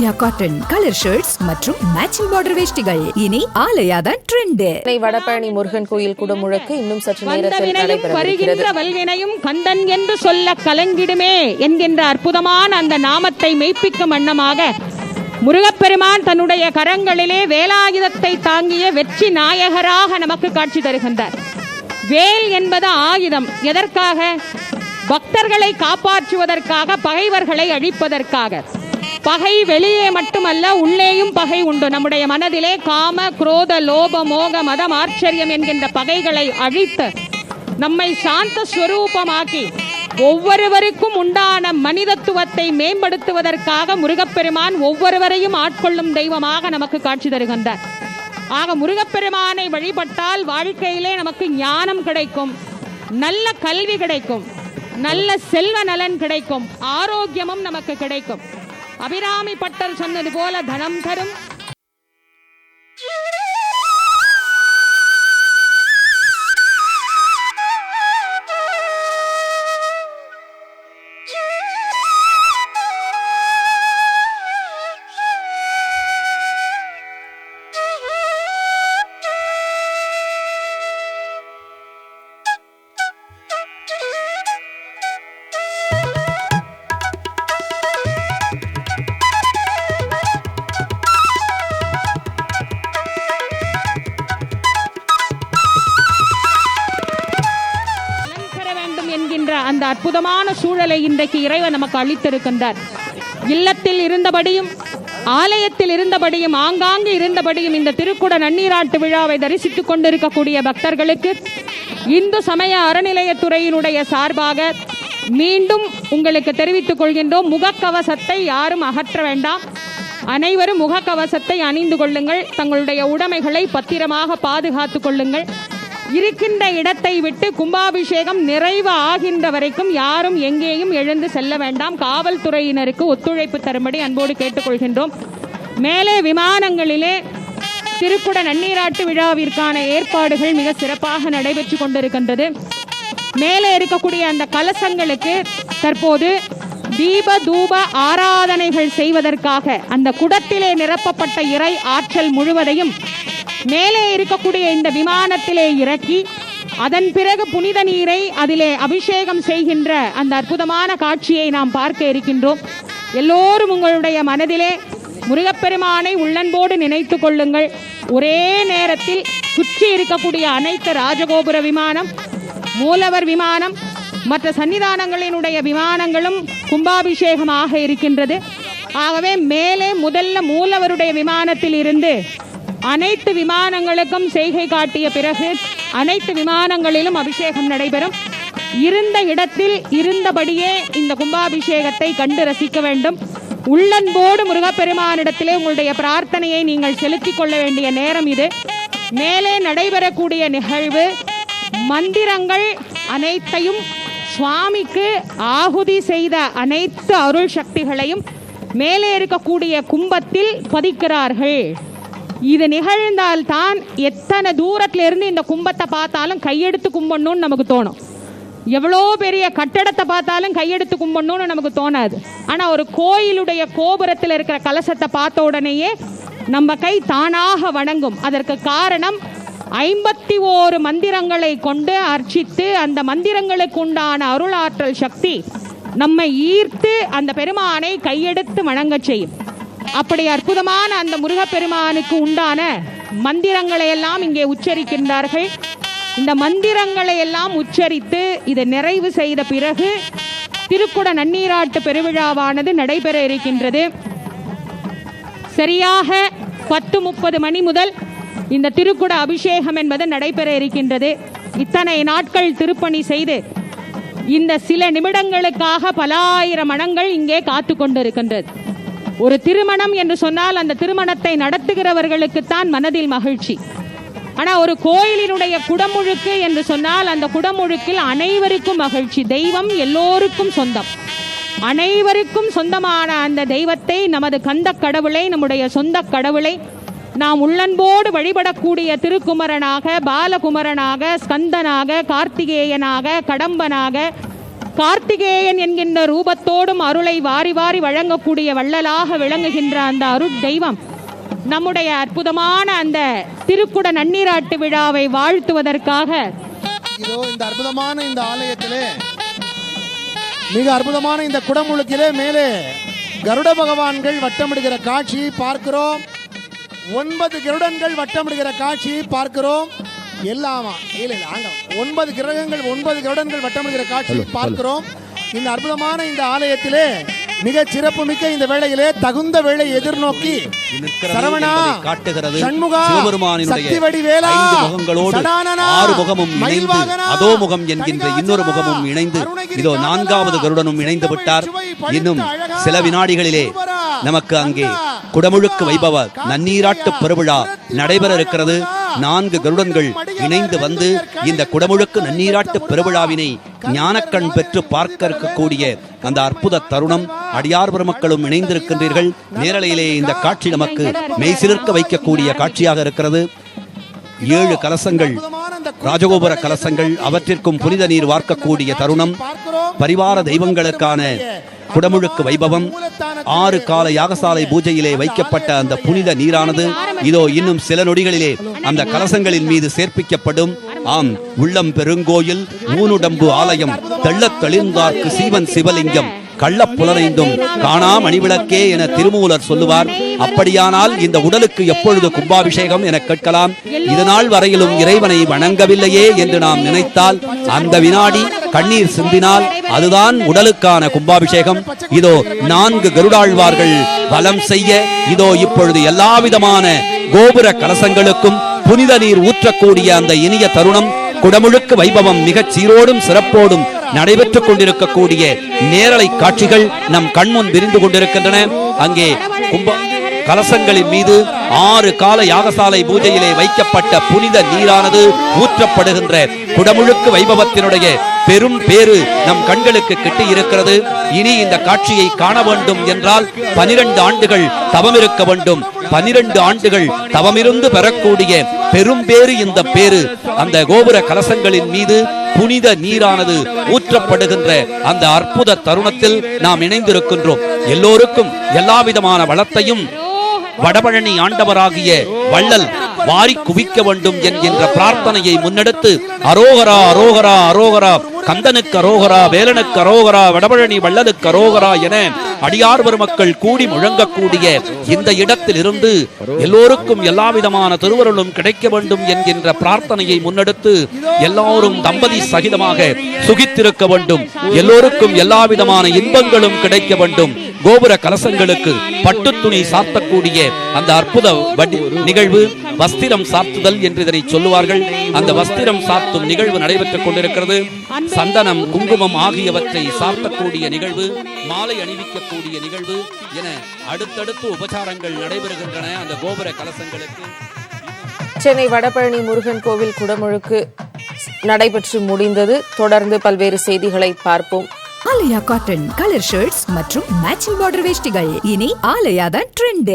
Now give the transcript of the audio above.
ஆலயா cotton colour shirts மற்றும் matching border வேஷ்டிகள் இனி ஆலயா தான் ட்ரெண்ட். வடபழனி முருகன் கோயில் குடமுழக்கு இன்னும் சற்று நேரத்தில் நடைபெறுகிறது. வல்வினையும் கந்தன் என்று சொல்ல கலங்கிடுமே என்கின்ற அற்புதமான அந்த நாமத்தை மெய்ப்பிக்கும் வண்ணமாக முருகப்பெருமான் தன்னுடைய கரங்களிலே வேலாயுதத்தை தாங்கிய வெற்றி நாயகராக நமக்கு காட்சி தருகின்றார். வேல் என்பது ஆயுதம். எதற்காக? பக்தர்களை காப்பாற்றுவதற்காக, பகைவர்களை அழிப்பதற்காக. பகை வெளியே மட்டுமல்ல, உள்ளேயும் பகை உண்டு. நம்முடைய மனதிலே காம, குரோத, லோப, மோக, மதம், ஆச்சரியம் என்கின்ற பகைகளை அழித்து நம்மை சாந்த ஸ்வரூபமாக்கி ஒவ்வொருவருக்கும் உண்டான மனிதத்துவத்தை மேம்படுத்துவதற்காக முருகப்பெருமான் ஒவ்வொருவரையும் ஆட்கொள்ளும் தெய்வமாக நமக்கு காட்சி தருகின்றார். ஆக முருகப்பெருமானை வழிபட்டால் வாழ்க்கையிலே நமக்கு ஞானம் கிடைக்கும், நல்ல கல்வி கிடைக்கும், நல்ல செல்வ நலன் கிடைக்கும், ஆரோக்கியமும் நமக்கு கிடைக்கும். அபிராமி பட்டர் சொன்னது போல தனம் தரும் அந்த அற்புதமான சூழலை இன்றைக்கு இறைவன் நமக்கு அளித்திருக்கின்றார். இல்லத்தில் இருந்தபடியும் ஆலயத்தில் இருந்தபடியும் ஆங்காங்கு இருந்தபடியும் இந்த திருக்குட நன்னீராட்டு விழாவை தரிசித்துக் கொண்டிருக்கக்கூடிய பக்தர்களுக்கு இந்து சமய அறநிலையத்துறையினுடைய சார்பாக மீண்டும் உங்களுக்கு தெரிவித்துக் கொள்கின்றோம். முகக்கவசத்தை யாரும் அகற்ற வேண்டாம். அனைவரும் முகக்கவசத்தை அணிந்து கொள்ளுங்கள். தங்களுடைய உடைமைகளை பத்திரமாக பாதுகாத்துக் கொள்ளுங்கள். இருக்கின்ற இடத்தை விட்டு கும்பாபிஷேகம் நிறைவு ஆகின்ற வரைக்கும் யாரும் எங்கேயும் எழுந்து செல்ல வேண்டாம். காவல்துறையினருக்கு ஒத்துழைப்பு தரும்படி அன்போடு கேட்டுக்கொள்கின்றோம். மேலே விமானங்களிலே திருக்குட நன்னீராட்டு விழாவிற்கான ஏற்பாடுகள் மிக சிறப்பாக நடைபெற்று கொண்டிருக்கின்றது. மேலே இருக்கக்கூடிய அந்த கலசங்களுக்கு தற்போது தீப தூப ஆராதனைகள் செய்வதற்காக அந்த குடத்திலே நிரப்பப்பட்ட இறை ஆற்றல் முழுவதையும் மேலே இருக்கக்கூடிய இந்த விமானத்திலே இறக்கி அதன் பிறகு புனித நீரை அதிலே அபிஷேகம் செய்கின்ற அந்த அற்புதமான காட்சியை நாம் பார்க்க இருக்கின்றோம். எல்லோரும் உங்களுடைய மனதிலே முருகப்பெருமானை உள்ளன்போடு நினைத்து கொள்ளுங்கள். ஒரே நேரத்தில் சுற்றி இருக்கக்கூடிய அனைத்து ராஜகோபுர விமானம், மூலவர் விமானம், மற்ற சன்னிதானங்களினுடைய விமானங்களும் கும்பாபிஷேகமாக இருக்கின்றது. ஆகவே மேலே முதல்ல மூலவருடைய விமானத்தில் இருந்து அனைத்து விமானங்களுக்கும் செய்கை காட்டிய பிறகு அனைத்து விமானங்களிலும் அபிஷேகம் நடைபெறும். இருந்த இடத்தில் இருந்தபடியே இந்த கும்பாபிஷேகத்தை கண்டு ரசிக்க வேண்டும். உள்ளன்போடு முருகப்பெருமானிடத்திலே உங்களுடைய பிரார்த்தனையை நீங்கள் செலுத்திக் கொள்ள வேண்டிய நேரம் இது. மேலே நடைபெறக்கூடிய நிகழ்வு மந்திரங்கள் அனைத்தையும் சுவாமிக்கு ஆகுதி செய்த அனைத்து அருள் சக்திகளையும் மேலே இருக்கக்கூடிய கும்பத்தில் பதிக்கிறார்கள். இது நிகழ்ந்தால் தான் எத்தனை தூரத்துல இருந்து இந்த கும்பத்தை பார்த்தாலும் கையெடுத்து கும்பிடணும்னு நமக்கு தோணும். எவ்வளோ பெரிய கட்டடத்தை பார்த்தாலும் கையெடுத்து கும்பிடணும்னு நமக்கு தோணாது. ஆனால் ஒரு கோயிலுடைய கோபுரத்தில் இருக்கிற கலசத்தை பார்த்த உடனேயே நம்ம கை தானாக வணங்கும். அதற்கு காரணம் 51 மந்திரங்களை கொண்டு அர்ச்சித்து அந்த மந்திரங்களுக்கு உண்டான அருளாற்றல் சக்தி நம்மை ஈர்த்து அந்த பெருமானை கையெடுத்து வணங்க செய்யும். அப்படி அற்புதமான அந்த முருகப்பெருமானுக்கு உண்டான மந்திரங்களை எல்லாம் இங்கே உச்சரிக்கின்றார்கள். இந்த மந்திரங்களை எல்லாம் உச்சரித்து இதை நிறைவு செய்த பிறகு திருக்குட நன்னீராட்டு பெருவிழாவானது நடைபெற இருக்கின்றது. சரியாக 10:30 மணி முதல் இந்த திருக்குட அபிஷேகம் என்பது நடைபெற இருக்கின்றது. இத்தனை நாட்கள் திருப்பணி செய்து இந்த சில நிமிடங்களுக்காக பல ஆயிரம் மனங்கள் இங்கே காத்து கொண்டிருக்கின்றது. ஒரு திருமணம் என்று சொன்னால் அந்த திருமணத்தை நடத்துகிறவர்களுக்குத்தான் மனதில் மகிழ்ச்சி. ஆனால் ஒரு கோயிலினுடைய குடமுழுக்கு என்று சொன்னால் அந்த குடமுழுக்கில் அனைவருக்கும் மகிழ்ச்சி. தெய்வம் எல்லோருக்கும் சொந்தம். அனைவருக்கும் சொந்தமான அந்த தெய்வத்தை, நமது கந்த கடவுளை, நம்முடைய சொந்த கடவுளை நாம் உள்ளன்போடு வழிபடக்கூடிய திருக்குமரனாக, பாலகுமரனாக, ஸ்கந்தனாக, கார்த்திகேயனாக, கடம்பனாக, கார்த்திகேயன் என்கின்ற ரூபத்தோடும் அருளை வாரி வாரி வழங்கக்கூடிய வள்ளலாக விளங்குகின்ற அந்த அருட் தெய்வம் நம்முடைய அற்புதமான அந்த திருக்குட நன்னீராட்டு விழாவை வாழ்த்துவதற்காக இதோ இந்த அற்புதமான இந்த ஆலயத்திலே, மிக அற்புதமான இந்த குடமுழுக்கிலே மேலே கருட பகவான்கள் வட்டமிடுகிற காட்சியை பார்க்கிறோம். 9 கருடன்கள் வட்டமிடுகிற காட்சியை பார்க்கிறோம். எல்லாமா இல்ல அங்க 9 கிரகங்கள் 9 கருடன்கள் வட்டமிடுகிற காட்சியை பார்க்கிறோம். இந்த அற்புதமான இந்த ஆலயத்திலே மிக சிறப்பு மிக்க இந்த வேளையிலே தகுந்த வேளை எதிர்நோக்கி சரவணா, சண்முகா, சக்தி வடிவேலா, 5 முகங்களோடு 6 முகமும் இணைந்து அதோ முகம் என்கின்ற இன்னொரு முகமும் இணைந்து இதோ 4வது கருடனும் இணைந்து விட்டார். இன்னும் சில வினாடிகளிலே நமக்கு அங்கே குடமுழுக்கு வைபவ நன்னீராட்டு பெருவிழா நடைபெற இருக்கிறது. 4 கருடன்கள் இணைந்து வந்து இந்த குடமுழுக்கு நன்னீராட்டு பெருவிழாவினை ஞானக்கண் பெற்று பார்க்க இருக்கக்கூடிய அந்த அற்புத தருணம். அடியார் பெருமக்களும் இணைந்திருக்கின்றீர்கள். நேரலையிலே இந்த காட்சி நமக்கு மெய்சிலிர்க்க வைக்கக்கூடிய காட்சியாக இருக்கிறது. 7 கலசங்கள், ராஜகோபுர கலசங்கள், அவற்றிற்கும் புனித நீர் வார்க்கக்கூடிய தருணம். பரிவார தெய்வங்களுக்கான குடமுழுக்கு வைபவம். 6 கால யாகசாலை பூஜையிலே வைக்கப்பட்ட அந்த புனித நீரானது இதோ இன்னும் சில நொடிகளிலே அந்த கலசங்களின் மீது சேர்ப்பிக்கப்படும். ஆம், உள்ளம் பெருங்கோயில் ஊனுடம்பு ஆலயம் தெள்ளத் தெளிந்தார்க்கு சீவன் சிவலிங்கம் கள்ளப்புலனைந்தும் காணா மணிவிளக்கே என திருமூலர் சொல்லுவார். அப்படியானால் இந்த உடலுக்கு எப்பொழுது கும்பாபிஷேகம் என கேட்கலாம். இதுநாள் வரையிலும் இறைவனை வணங்கவில்லையே என்று நாம் நினைத்தால் அந்த வினாடி கண்ணீர் சிந்தினால் அதுதான் உடலுக்கான கும்பாபிஷேகம். இதோ 4 கருடாழ்வார்கள் வலம் செய்ய இதோ இப்பொழுது எல்லாவிதமான கோபுர கலசங்களுக்கும் புனித நீர் ஊற்றக்கூடிய அந்த இனிய தருணம். குடமுழுக்கு வைபவம் மிகச் சீரோடும் சிறப்போடும் நடைபெற்றுக் கொண்டிருக்கக்கூடிய நேரலை காட்சிகள் நம் கண்முன் விரிந்து கொண்டிருக்கின்றன. அங்கே கலசங்களின் மீது 6 கால யாகசாலை பூஜையிலே வைக்கப்பட்ட புனித நீரானது ஊற்றப்படுகின்ற குடமுழுக்கு வைபவத்தினுடைய பெரும் பேரு நம் கண்களுக்கு கிட்டி இருக்கிறது. இனி இந்த காட்சியை காண வேண்டும் என்றால் 12 ஆண்டுகள் தவம் இருக்க வேண்டும். 12 ஆண்டுகள் தவமிருந்து பெறக்கூடிய பெரும் பேரு இந்த பேரு. அந்த கோபுர கலசங்களின் மீது புனித நீரானது ஊற்றப்படுகின்ற அந்த அற்புத தருணத்தில் நாம் இணைந்திருக்கின்றோம். எல்லோருக்கும் எல்லாவிதமான வளத்தையும் வடபழனி ஆண்டவராகிய வள்ளல் வாரி குவிக்க வேண்டும் என்கின்ற பிரார்த்தனையை முன்னெடுத்து அரோகரா அரோகரா அரோகரா, கந்தனுக்கு அரோகரா, வேலனுக்கு அரோகரா, வடபழனி வள்ளலுக்கு அரோகரா என அடியார் பெருமக்கள் கூடி முழங்கக்கூடிய இந்த இடத்தில் இருந்து எல்லோருக்கும் எல்லாவிதமான திருவருளும் கிடைக்க வேண்டும் என்கின்ற பிரார்த்தனையை முன்னெடுத்து எல்லோரும் தம்பதி சகிதமாக சுகித்திருக்க வேண்டும். எல்லோருக்கும் எல்லாவிதமான இன்பங்களும் கிடைக்க வேண்டும். கோபுர கலசங்களுக்கு பட்டு துணி சாத்தக்கூடிய அந்த அற்புத நிகழ்வு வஸ்திரம் சாத்துதல் என்று இதனை சொல்லுவார்கள். அந்த வஸ்திரம் சாத்தும் நிகழ்வு நடைபெற்றுக் கொண்டிருக்கிறது. சந்தனம், குங்குமம் ஆகியவற்றை சாத்தக்கூடிய நிகழ்வு, மாலை அணிவிக்கக்கூடிய நிகழ்வு என அடுத்தடுத்து உபச்சாரங்கள் நடைபெறுகின்றன அந்த கோபுர கலசங்களுக்கு. சென்னை வடபழனி முருகன் கோவில் குடமுழுக்கு நடைபெற்று முடிந்தது. தொடர்ந்து பல்வேறு செய்திகளை பார்ப்போம். ஆலயா காட்டன் கலர் ஷர்ட்ஸ் மற்றும் மேட்சிங் பார்டர் வேஷ்டிகள் இனி ஆலயா தான் ட்ரெண்ட்.